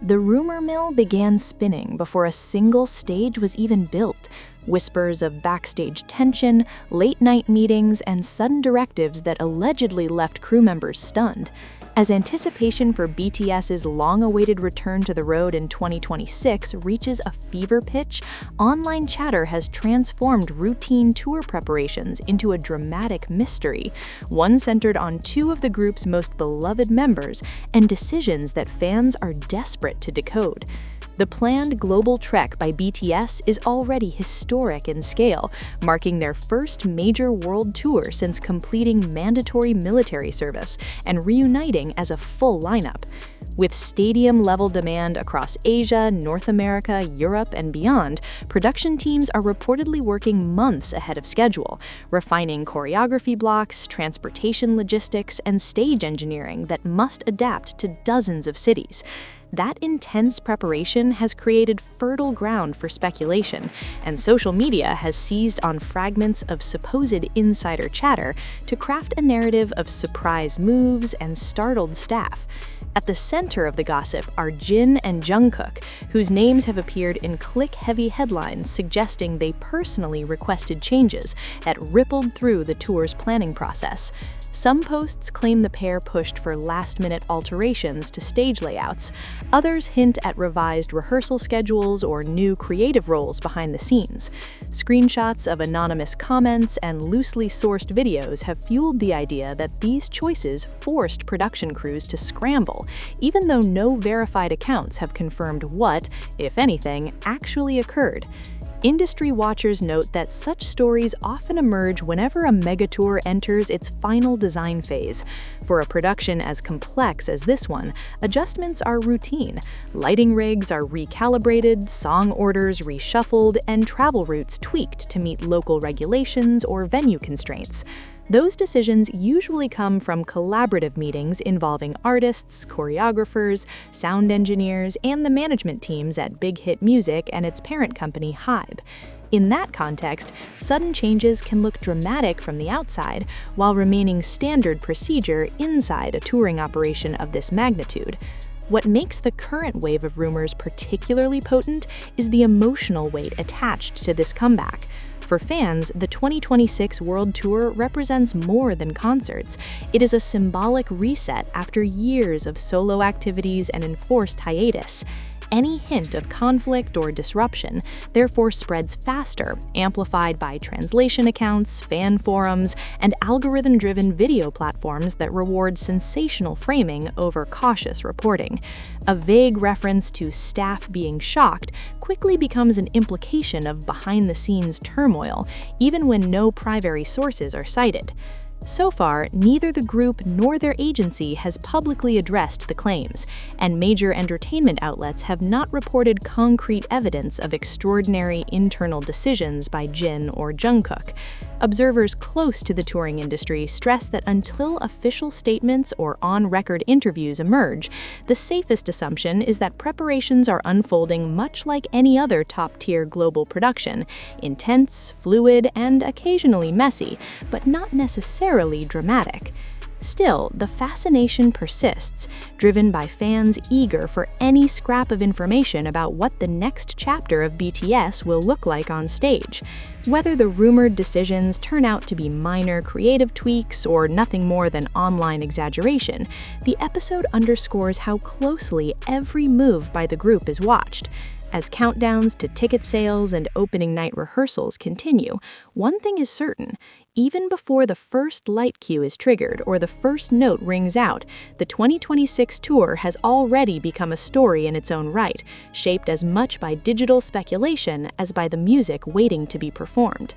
The rumor mill began spinning before a single stage was even built. Whispers of backstage tension, late-night meetings, and sudden directives that allegedly left crew members stunned. As anticipation for BTS's long-awaited return to the road in 2026 reaches a fever pitch, online chatter has transformed routine tour preparations into a dramatic mystery, one centered on two of the group's most beloved members and decisions that fans are desperate to decode. The planned global trek by BTS is already historic in scale, marking their first major world tour since completing mandatory military service and reuniting as a full lineup. With stadium-level demand across Asia, North America, Europe, and beyond, production teams are reportedly working months ahead of schedule, refining choreography blocks, transportation logistics, and stage engineering that must adapt to dozens of cities. That intense preparation has created fertile ground for speculation, and social media has seized on fragments of supposed insider chatter to craft a narrative of surprise moves and startled staff. At the center of the gossip are Jin and Jungkook, whose names have appeared in click-heavy headlines suggesting they personally requested changes that rippled through the tour's planning process. Some posts claim the pair pushed for last-minute alterations to stage layouts. Others hint at revised rehearsal schedules or new creative roles behind the scenes. Screenshots of anonymous comments and loosely sourced videos have fueled the idea that these choices forced production crews to scramble, even though no verified accounts have confirmed what, if anything, actually occurred. Industry watchers note that such stories often emerge whenever a megatour enters its final design phase. For a production as complex as this one, adjustments are routine. Lighting rigs are recalibrated, song orders reshuffled, and travel routes tweaked to meet local regulations or venue constraints. Those decisions usually come from collaborative meetings involving artists, choreographers, sound engineers, and the management teams at Big Hit Music and its parent company, HYBE. In that context, sudden changes can look dramatic from the outside, while remaining standard procedure inside a touring operation of this magnitude. What makes the current wave of rumors particularly potent is the emotional weight attached to this comeback. For fans, the 2026 World Tour represents more than concerts. It is a symbolic reset after years of solo activities and enforced hiatus. Any hint of conflict or disruption therefore spreads faster, amplified by translation accounts, fan forums, and algorithm-driven video platforms that reward sensational framing over cautious reporting. A vague reference to staff being shocked quickly becomes an implication of behind-the-scenes turmoil, even when no primary sources are cited. So far, neither the group nor their agency has publicly addressed the claims, and major entertainment outlets have not reported concrete evidence of extraordinary internal decisions by Jin or Jungkook. Observers close to the touring industry stress that until official statements or on-record interviews emerge, the safest assumption is that preparations are unfolding much like any other top-tier global production, intense, fluid, and occasionally messy, but not necessarily dramatic. Still, the fascination persists, driven by fans eager for any scrap of information about what the next chapter of BTS will look like on stage. Whether the rumored decisions turn out to be minor creative tweaks or nothing more than online exaggeration, the episode underscores how closely every move by the group is watched. As countdowns to ticket sales and opening night rehearsals continue, one thing is certain: even before the first light cue is triggered or the first note rings out, the 2026 tour has already become a story in its own right, shaped as much by digital speculation as by the music waiting to be performed.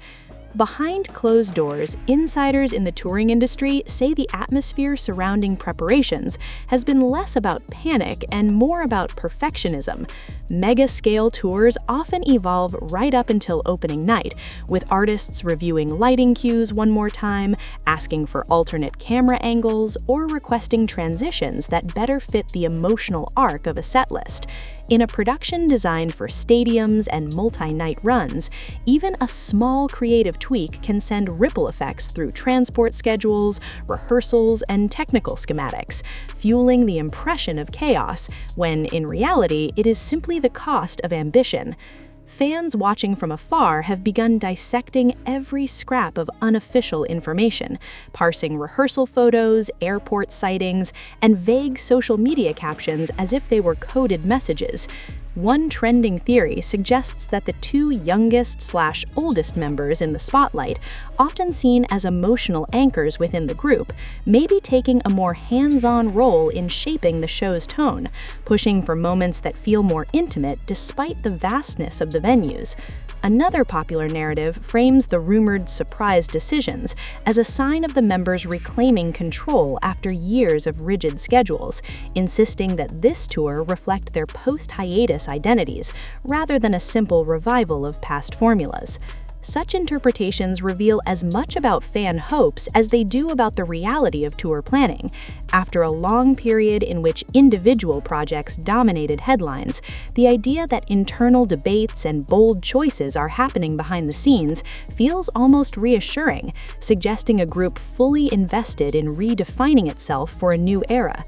Behind closed doors, insiders in the touring industry say the atmosphere surrounding preparations has been less about panic and more about perfectionism. Mega-scale tours often evolve right up until opening night, with artists reviewing lighting cues one more time, asking for alternate camera angles, or requesting transitions that better fit the emotional arc of a setlist. In a production designed for stadiums and multi-night runs, even a small creative tweak can send ripple effects through transport schedules, rehearsals, and technical schematics, fueling the impression of chaos, when in reality it is simply the cost of ambition. Fans watching from afar have begun dissecting every scrap of unofficial information, parsing rehearsal photos, airport sightings, and vague social media captions as if they were coded messages. One trending theory suggests that the two youngest/oldest members in the spotlight, often seen as emotional anchors within the group, may be taking a more hands-on role in shaping the show's tone, pushing for moments that feel more intimate despite the vastness of the venues. Another popular narrative frames the rumored surprise decisions as a sign of the members reclaiming control after years of rigid schedules, insisting that this tour reflect their post-hiatus identities rather than a simple revival of past formulas. Such interpretations reveal as much about fan hopes as they do about the reality of tour planning. After a long period in which individual projects dominated headlines, the idea that internal debates and bold choices are happening behind the scenes feels almost reassuring, suggesting a group fully invested in redefining itself for a new era.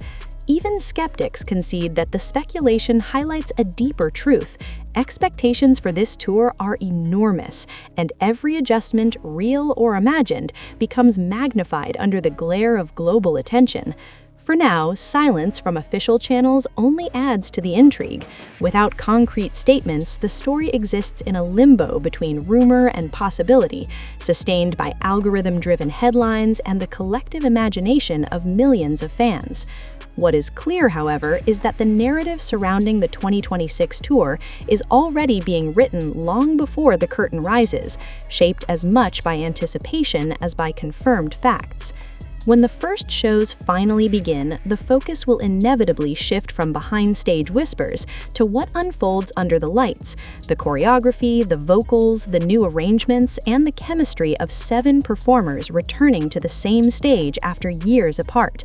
Even skeptics concede that the speculation highlights a deeper truth. Expectations for this tour are enormous, and every adjustment, real or imagined, becomes magnified under the glare of global attention. For now, silence from official channels only adds to the intrigue. Without concrete statements, the story exists in a limbo between rumor and possibility, sustained by algorithm-driven headlines and the collective imagination of millions of fans. What is clear, however, is that the narrative surrounding the 2026 tour is already being written long before the curtain rises, shaped as much by anticipation as by confirmed facts. When the first shows finally begin, the focus will inevitably shift from behind-stage whispers to what unfolds under the lights: the choreography, the vocals, the new arrangements, and the chemistry of 7 performers returning to the same stage after years apart.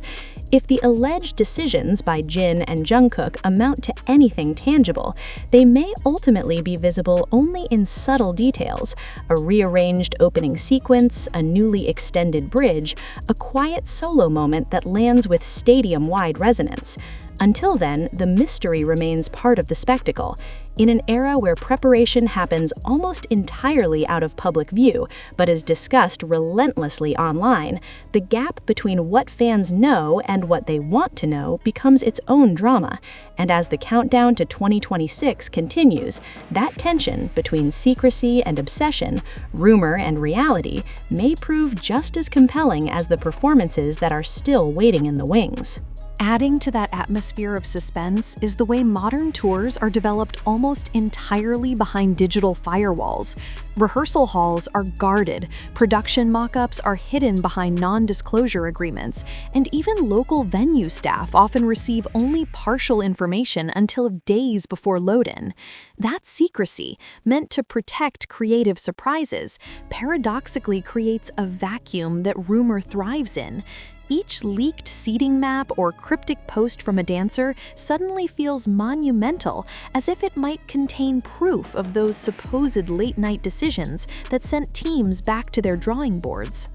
If the alleged decisions by Jin and Jungkook amount to anything tangible, they may ultimately be visible only in subtle details: a rearranged opening sequence, a newly extended bridge, a quiet solo moment that lands with stadium-wide resonance. Until then, the mystery remains part of the spectacle. In an era where preparation happens almost entirely out of public view, but is discussed relentlessly online, the gap between what fans know and what they want to know becomes its own drama. And as the countdown to 2026 continues, that tension between secrecy and obsession, rumor and reality, may prove just as compelling as the performances that are still waiting in the wings. Adding to that atmosphere of suspense is the way modern tours are developed almost entirely behind digital firewalls. Rehearsal halls are guarded, production mock-ups are hidden behind non-disclosure agreements, and even local venue staff often receive only partial information until days before load-in. That secrecy, meant to protect creative surprises, paradoxically creates a vacuum that rumor thrives in. Each leaked seating map or cryptic post from a dancer suddenly feels monumental, as if it might contain proof of those supposed late-night decisions that sent teams back to their drawing boards.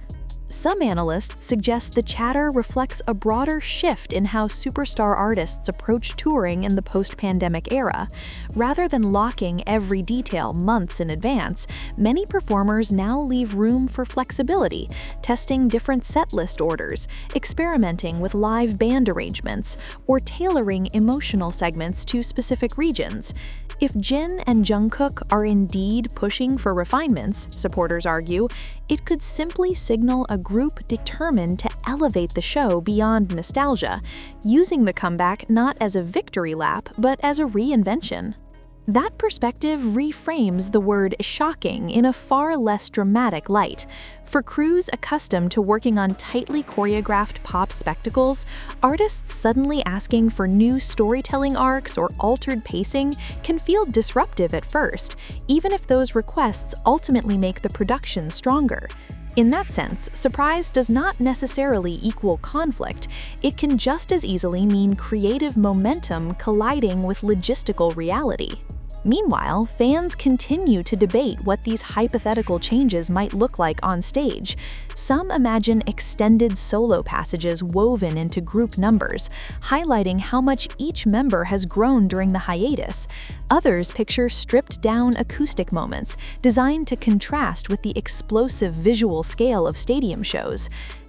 Some analysts suggest the chatter reflects a broader shift in how superstar artists approach touring in the post-pandemic era. Rather than locking every detail months in advance, many performers now leave room for flexibility, testing different setlist orders, experimenting with live band arrangements, or tailoring emotional segments to specific regions. If Jin and Jungkook are indeed pushing for refinements, supporters argue, it could simply signal a group determined to elevate the show beyond nostalgia, using the comeback not as a victory lap, but as a reinvention. That perspective reframes the word shocking in a far less dramatic light. For crews accustomed to working on tightly choreographed pop spectacles, artists suddenly asking for new storytelling arcs or altered pacing can feel disruptive at first, even if those requests ultimately make the production stronger. In that sense, surprise does not necessarily equal conflict. It can just as easily mean creative momentum colliding with logistical reality. Meanwhile, fans continue to debate what these hypothetical changes might look like on stage. Some imagine extended solo passages woven into group numbers, highlighting how much each member has grown during the hiatus. Others picture stripped-down acoustic moments, designed to contrast with the explosive visual scale of stadium shows.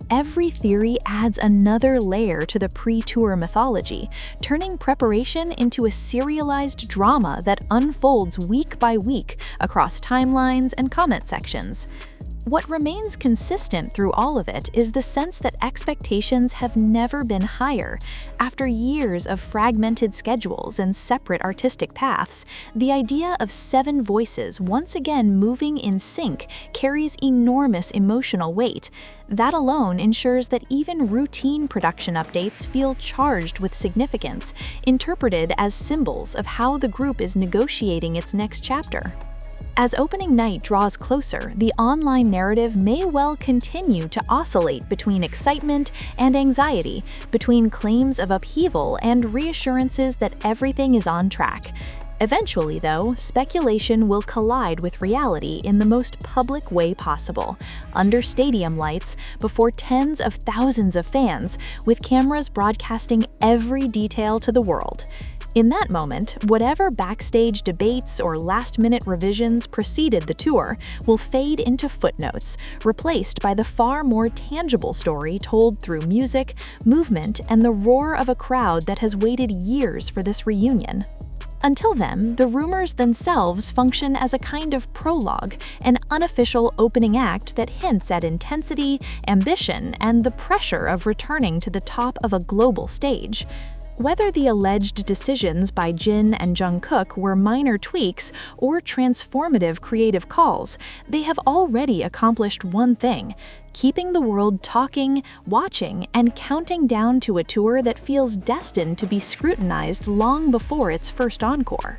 Every theory adds another layer to the pre-tour mythology, turning preparation into a serialized drama that unfolds week by week across timelines and comment sections. What remains consistent through all of it is the sense that expectations have never been higher. After years of fragmented schedules and separate artistic paths, the idea of 7 voices once again moving in sync carries enormous emotional weight. That alone ensures that even routine production updates feel charged with significance, interpreted as symbols of how the group is negotiating its next chapter. As opening night draws closer, the online narrative may well continue to oscillate between excitement and anxiety, between claims of upheaval and reassurances that everything is on track. Eventually, though, speculation will collide with reality in the most public way possible, under stadium lights, before tens of thousands of fans, with cameras broadcasting every detail to the world. In that moment, whatever backstage debates or last-minute revisions preceded the tour will fade into footnotes, replaced by the far more tangible story told through music, movement, and the roar of a crowd that has waited years for this reunion. Until then, the rumors themselves function as a kind of prologue, an unofficial opening act that hints at intensity, ambition, and the pressure of returning to the top of a global stage. Whether the alleged decisions by Jin and Jungkook were minor tweaks or transformative creative calls, they have already accomplished one thing: keeping the world talking, watching, and counting down to a tour that feels destined to be scrutinized long before its first encore.